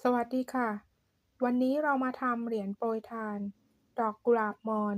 สวัสดีค่ะ วันนี้เรามาทำเหรียญโปรยทานดอกกุหลาบมอน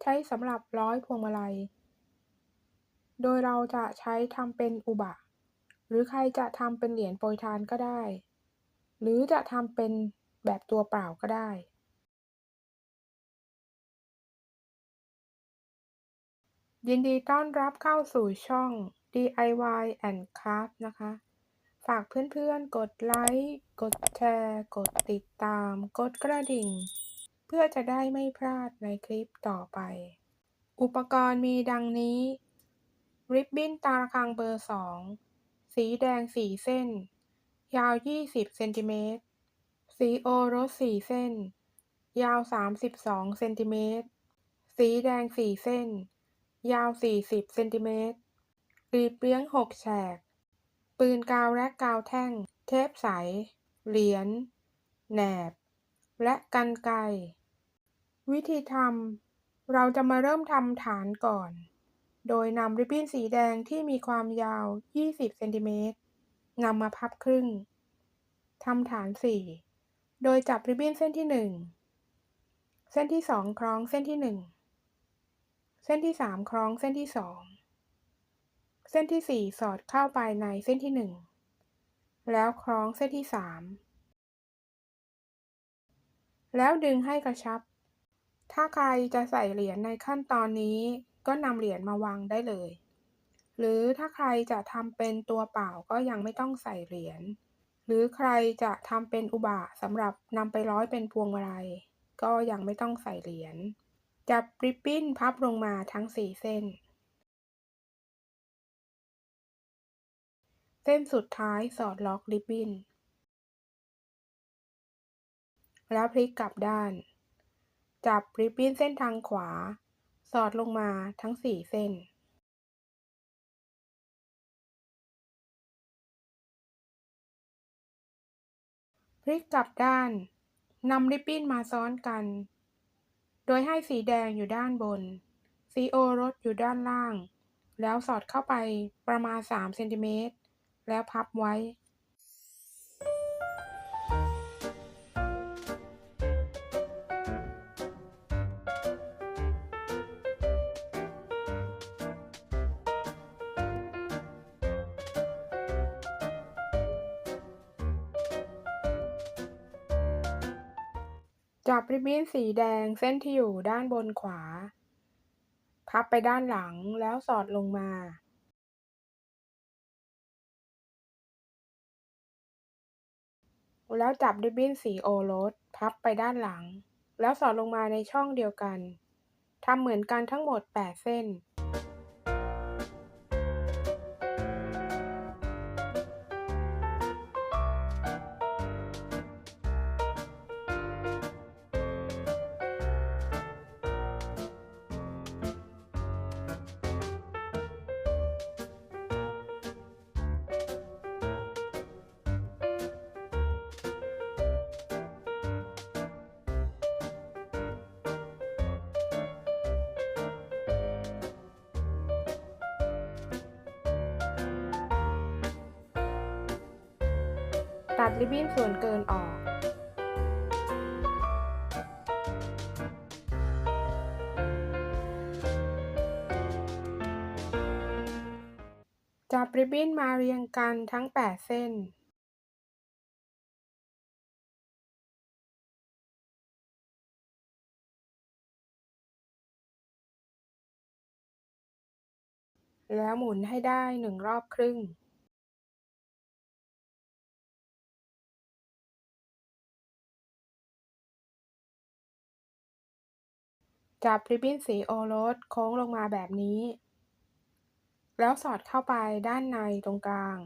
ใช้สำหรับร้อยพวงมาลัย โดยเราจะใช้ทำเป็นอุบะหรือใครจะทำเป็นเหรียญโปรยทานก็ได้ หรือจะทำเป็นแบบตัวเปล่าก็ได้ ยินดีต้อนรับเข้าสู่ช่อง DIY and Craft นะคะ ฝากเพื่อนๆกดไลค์ กดแชร์ กดติดตาม กดกระดิ่ง เพื่อจะได้ไม่พลาดในคลิปต่อไป อุปกรณ์มีดังนี้ ริบบิ้นตาระฆังเบอร์ 2 สีแดง 4 เส้น ยาว 20 เซนติเมตร สีโอรส 4 เส้น ยาว 32 เซนติเมตร สีแดง 4 เส้น ยาว 40 เซนติเมตร กลีบเลี้ยง 6 แฉก ปืนกาวและกาวแท่ง เทปใส เหรียญ แหนบ และกรรไกร วิธีทำ เราจะมาเริ่มทำฐานก่อน โดยนำริบบิ้นสีแดงที่มีความยาว 20 เซนติเมตร นำมาพับครึ่ง ทำฐาน 4 โดยจับริบบิ้นเส้นที่ 1 เส้นที่ 2 คล้องเส้นที่ 1 เส้นที่ 3 คล้องเส้นที่ 2 เส้นที่ 4 สอดเข้าไปในเส้นที่ 1 แล้วคล้องเส้นที่ 3 แล้วดึงให้กระชับ ถ้าใครจะใส่เหรียญในขั้นตอนนี้ก็นำเหรียญมาวางได้เลย หรือถ้าใครจะทำเป็นตัวเปล่าก็ยังไม่ต้องใส่เหรียญ หรือใครจะทำเป็นอุบะสำหรับนำไปร้อยเป็นพวงมาลัยก็ยังไม่ต้องใส่เหรียญ จับริบบิ้นพับลงมาทั้ง 4 เส้น เส้นสุดท้ายสอดล็อกริบบิ้น แล้วพลิกกลับด้าน จับริบบิ้นเส้นทางขวา สอดลงมาทั้ง 4 เส้น พลิกกลับด้าน นำริบบิ้นมาซ้อนกัน โดยให้สีแดงอยู่ด้านบน สีโอรสอยู่ด้านล่าง แล้วสอดเข้าไปประมาณ 3 เซนติเมตร แล้วพับไว้ จับริบบิ้นสีแดงเส้นที่อยู่ด้านบนขวา พับไปด้านหลังแล้วสอดลงมา แล้วจับริบบิ้นสีโอรสพับไปด้านหลัง แล้วสอดลงมาในช่องเดียวกัน ทำเหมือนกันทั้งหมด 8 เส้น ตัดริบบิ้นส่วนเกินออก จับริบบิ้นมาเรียงกันทั้ง 8 เส้น แล้วหมุนให้ได้1 รอบครึ่ง จับริบบิ้นสีโอรสโค้งลงมาแบบนี้ แล้วสอดเข้าไปด้านในตรงกลาง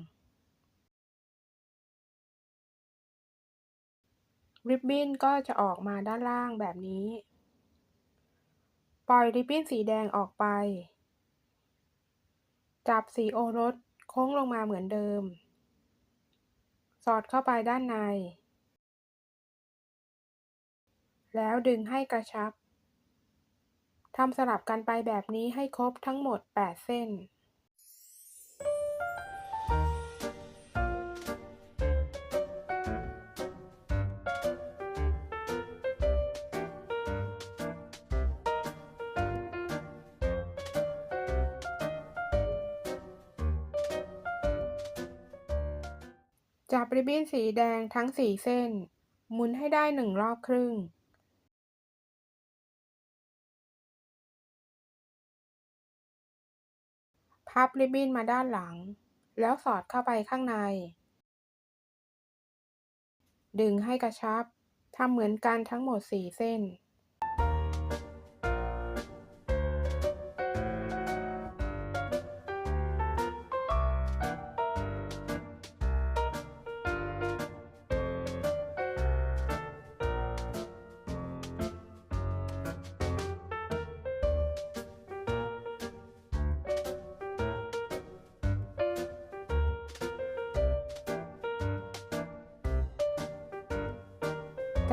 ริบบิ้นก็จะออกมาด้านล่างแบบนี้ ปล่อยริบบิ้นสีแดงออกไป จับสีโอรสโค้งลงมาเหมือนเดิม สอดเข้าไปด้านใน แล้วดึงให้กระชับ ทำสลับกันไปแบบนี้ให้ครบทั้งหมด 8 เส้น จับริบบิ้นสีแดงทั้ง4เส้นหมุนให้ได้1รอบครึ่งพับริบบิ้นมาด้านหลังแล้วสอดเข้าไปข้างในดึงให้กระชับทำเหมือนกันทั้งหมด4เส้น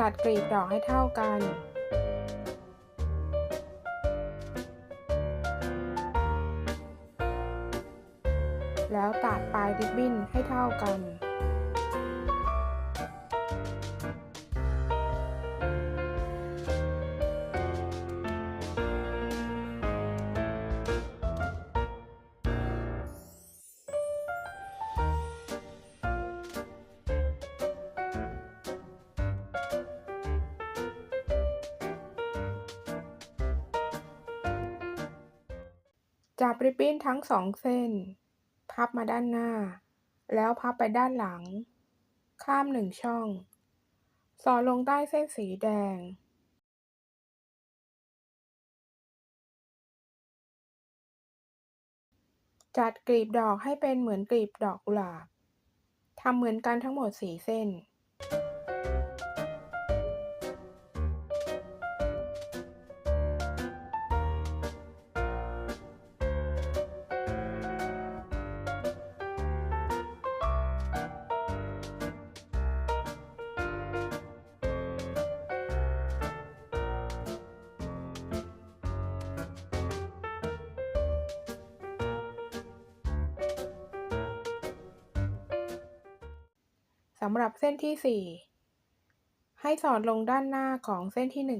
จัดกลีบดอกให้เท่ากันแล้วตัดปลายริบบิ้นให้เท่ากันจับริบบิ้นทั้ง2เส้นพับมาด้านหน้าแล้วพับไปด้านหลังข้าม1ช่องสอดลงใต้เส้นสีแดงจัดกลีบดอกให้เป็นเหมือนกลีบดอกกุหลาบทำเหมือนกันทั้งหมด4เส้นสำหรับเส้นที่4ให้สอดลงด้านหน้าของเส้นที่1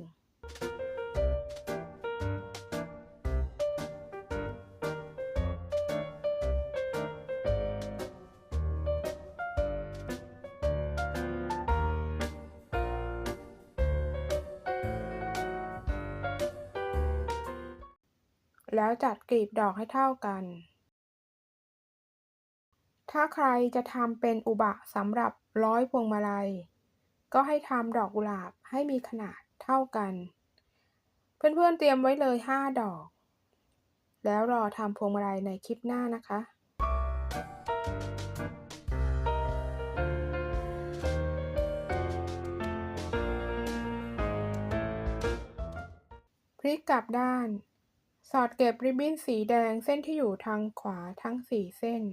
แล้วจัดกลีบดอกให้เท่ากันถ้าใครจะทำเป็นอุบะสำหรับร้อยพวงมาลัยก็ให้ทำดอกกุหลาบให้มีขนาดเท่ากันเพื่อนๆเตรียมไว้เลย5ดอกแล้วรอทำพวงมาลัยในคลิปหน้านะคะพลิกกลับด้านสอดเก็บริบบิ้นสีแดงเส้นที่อยู่ทางขวาทั้ง4เส้น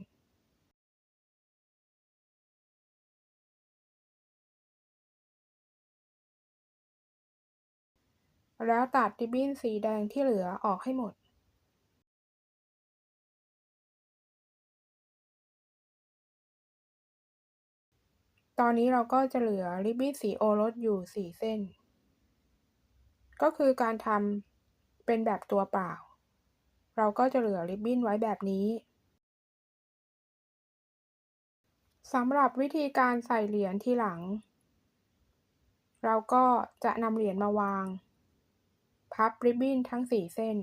แล้วตัดริบบิ้นสีแดงที่เหลือออกให้หมดตอนนี้เราก็จะเหลือริบบิ้นสีโอรสอยู่4เส้นก็คือการทำเป็นแบบตัวเปล่าเราก็จะเหลือริบบิ้นไว้แบบนี้สำหรับวิธีการใส่เหรียญทีหลังเราก็จะนำเหรียญมาวางพับริบบิ้นทั้ง4เส้น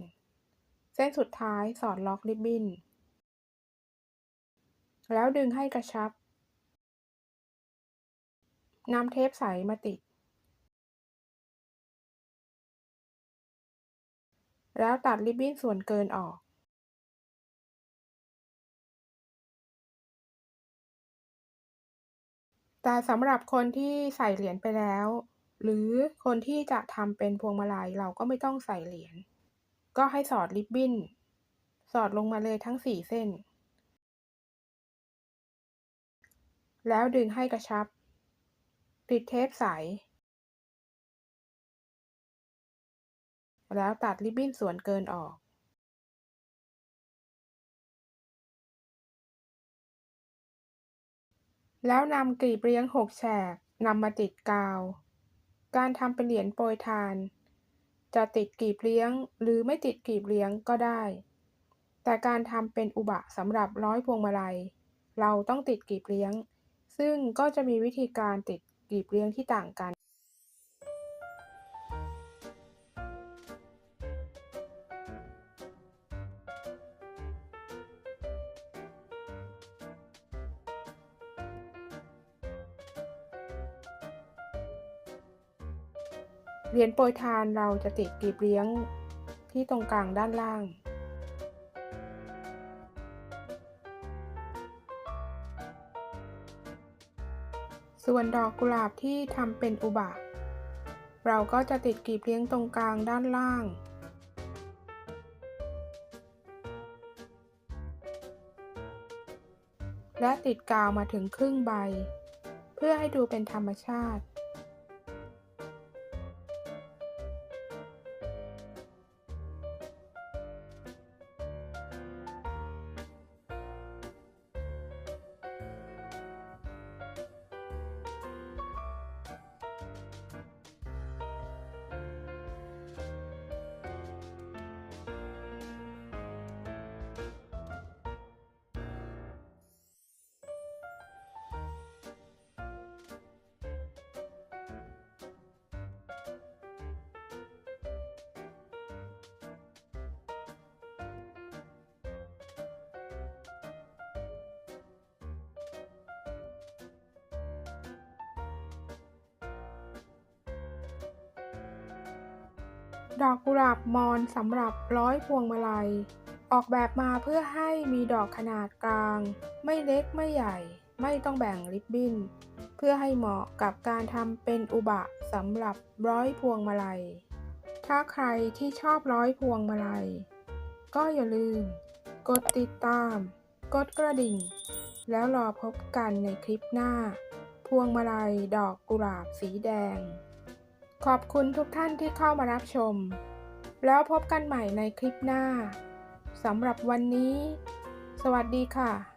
เส้นสุดท้ายสอดล็อกริบบิ้นแล้วดึงให้กระชับนำเทปใสมาติดแล้วตัดริบบิ้นส่วนเกินออกแต่สำหรับคนที่ใส่เหรียญไปแล้วหรือคนที่จะทำเป็นพวงมาลัยเราก็ไม่ต้องใส่เหรียญก็ให้สอดริบบิ้นสอดลงมาเลยทั้ง4เส้นแล้วดึงให้กระชับติดเทปใสแล้วตัดริบบิ้นส่วนเกินออกแล้วนำกลีบเลี้ยง6แฉกนำมาติดกาวการทำเป็นเหรียญโปรยทานจะติดกลีบเลี้ยงหรือไม่ติดกลีบเลี้ยงก็ได้แต่การทำเป็นอุบะสำหรับร้อยพวงมาลัยเราต้องติดกลีบเลี้ยง ซึ่งก็จะมีวิธีการติดกลีบเลี้ยงที่ต่างกัน เหรียญโปรยทานเราจะติดกลีบเลี้ยงที่ตรงกลางด้านล่าง ส่วนดอกกุหลาบที่ทำเป็นอุบะเราก็จะติดกลีบเลี้ยงตรงกลางด้านล่าง และติดกาวมาถึงครึ่งใบ เพื่อให้ดูเป็นธรรมชาติ ดอกกุหลาบมอนสำหรับร้อยพวงมาลัยออกแบบมาเพื่อให้มีดอกขนาดกลางไม่เล็กไม่ใหญ่ไม่ต้องแบ่งริบบิ้นเพื่อให้เหมาะกับการทำเป็นอุบะสำหรับร้อยพวงมาลัยถ้าใครที่ชอบร้อยพวงมาลัยก็อย่าลืมกดติดตามกดกระดิ่งแล้วรอพบกันในคลิปหน้าพวงมาลัยดอกกุหลาบสีแดงขอบคุณทุกท่านที่เข้ามารับชมแล้วพบกันใหม่ในคลิปหน้าสำหรับวันนี้สวัสดีค่ะ